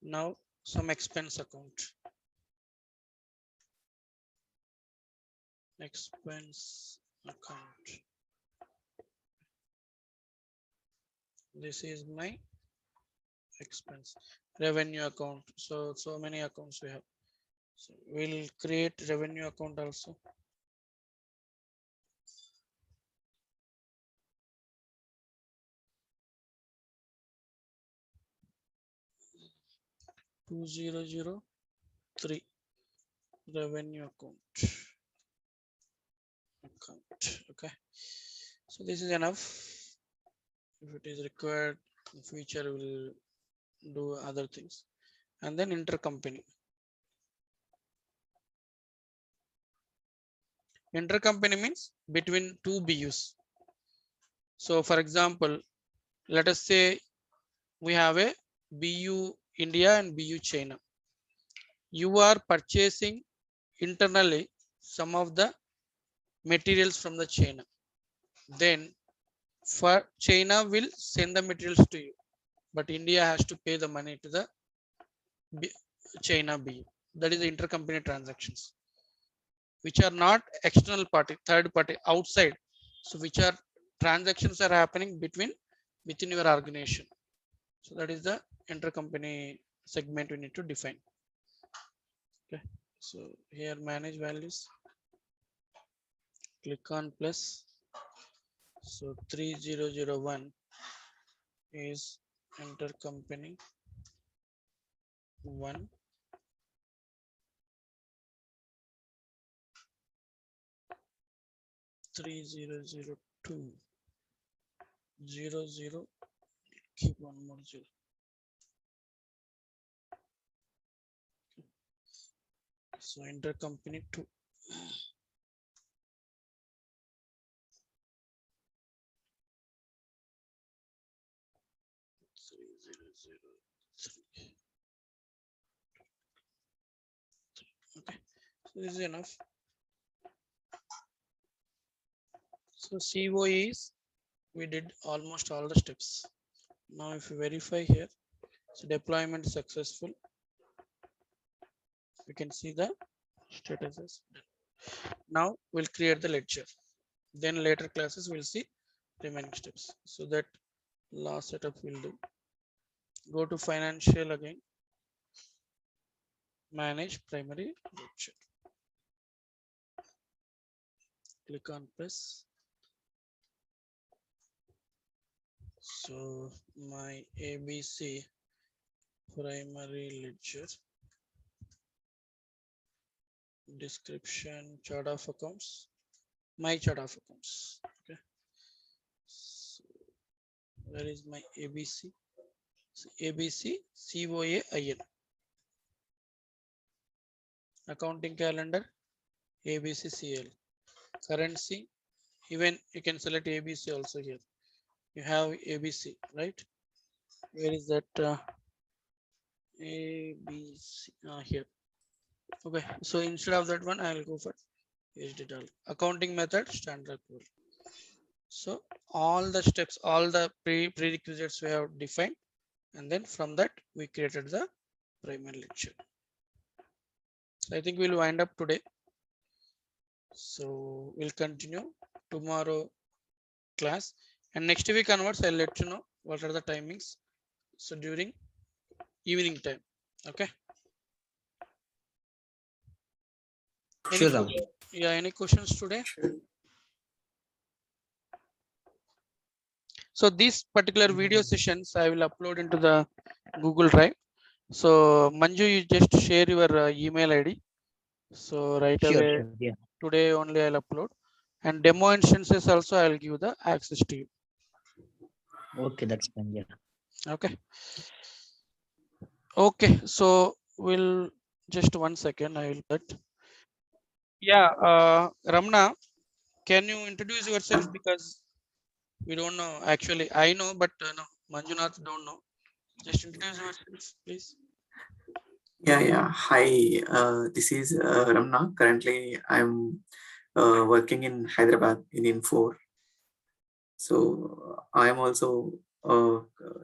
Now some expense account. Expense account. This is my expense. Revenue account. So many accounts we have. So we'll create revenue account also. Two zero zero three revenue account. Okay, so this is enough. If it is required in future, we'll do other things. And then intercompany. Intercompany means between two BUs. So for example, let us say we have a BU India and BU China. You are purchasing internally some of the materials from the China. Then for China will send the materials to you, but India has to pay the money to the China BU. That is the intercompany transactions, which are not external party, third party, outside. So which are transactions are happening within your organization. So that is the intercompany segment we need to define. Okay, so here manage values, click on plus. So 3001 is intercompany 1. Three zero zero two 00, keep one more zero. So intercompany 2. Okay, so this is enough. So CO is, we did almost all the steps. Now if you verify here, so deployment is successful. You can see the statuses. Now we'll create the ledger. Then later classes we'll see remaining steps. So that last setup we'll do. Go to financial again. Manage primary ledger. Click on plus. So my ABC primary ledger. Description, chart of accounts, my chart of accounts. Okay, so where is my ABC? So ABC COAIN. Accounting calendar ABCCL. Currency, even you can select ABC also here. You have ABC, right? Where is that? ABC here. Okay, so instead of that one, I will go for is did all. Accounting method, standard accrual. So all the steps, all the prerequisites we have defined, and then from that we created the primary lecture. So I think we'll wind up today. So we'll continue tomorrow class, and next week onwards I'll let you know what are the timings. So during evening time. Okay. Sure, Ram. Yeah, any questions today? So these particular video sessions I will upload into the Google Drive. So Manju, you just share your email ID. So right Sure, away sure. Yeah. today only I'll upload, and demo instances also I'll give the access to you. Okay, that's fine. Yeah. Okay. Okay. So we'll just 1 second. I will cut. Yeah. Ramna, can you introduce yourself, because we don't know. Actually, I know, but no, Manjunath don't know. Just introduce yourself, please. Yeah. Hi, this is Ramna. Currently, I'm working in Hyderabad in Infor. So I am also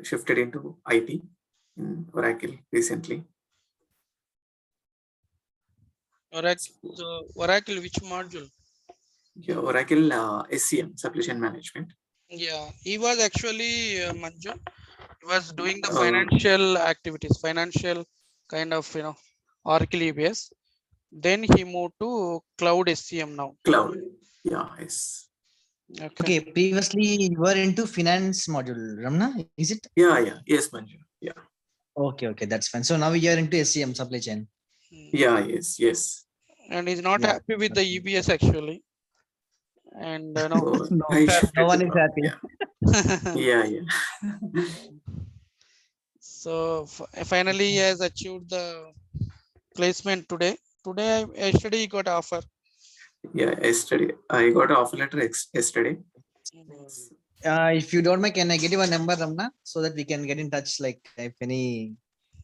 shifted into IT in Oracle recently. Oracle. So Oracle, which module? Yeah, Oracle SCM, Supply Chain Management. Yeah, he was actually Manju. He was doing the Uh, financial activities, financial kind of Oracle EBS. Then he moved to Cloud SCM now. Cloud. Yeah, yes. Okay. Okay, previously you were into finance module, Ramna, is it? Yeah. Yes, Manju. Yeah. Okay, that's fine. So now you are into SCM, supply chain. Yeah, yes. And he's not Yeah, happy with the that's fine. EBS actually. And no. So No, I Fair. shifted no one to is Cloud. happy. Yeah. So finally he has achieved the placement today. Yesterday he got offer. Yeah, yesterday I got an offer letter yesterday. If you don't mind, can I get your number, Ramna, so that we can get in touch, like if any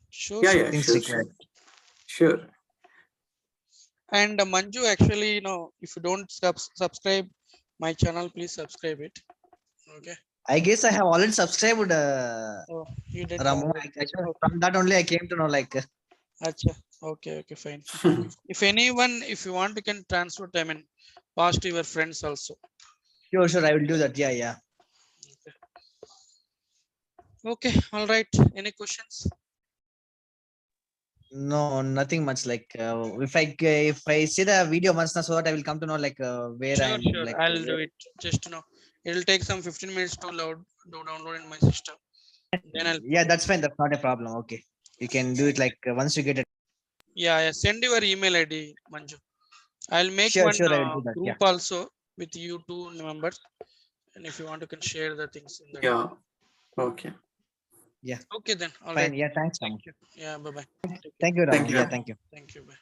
Sure. Yeah, things sure. required. Sure. And Manju, actually, if you don't subscribe my channel, please subscribe it. Okay. I guess I have already subscribed, Oh, you did. Ramu. From that only I came to know, like. Acha. Okay, fine. If you want, you can transfer them and pass to your friends also. Sure, I will do that. Yeah. Okay, all right. Any questions? No, nothing much. Like if I see the video once now, so that I will come to know like where Sure, I'm like. I'll do it. Just it'll take some 15 minutes to download in my system. Then I'll. Yeah, that's fine. That's not a problem. Okay, you can do it like once you get it. Yeah. Send your email ID, Manju. I'll make Sure, one I will do that. group Yeah. also with you two members, and if you want, you can share the things in that. Yeah. Okay. Yeah. Okay then. All Fine. right. Yeah. Thanks, Ramu. Thank you. Yeah. Bye bye. Thank you, Ramu. Thank you. Yeah. Thank you. Thank you. Bye.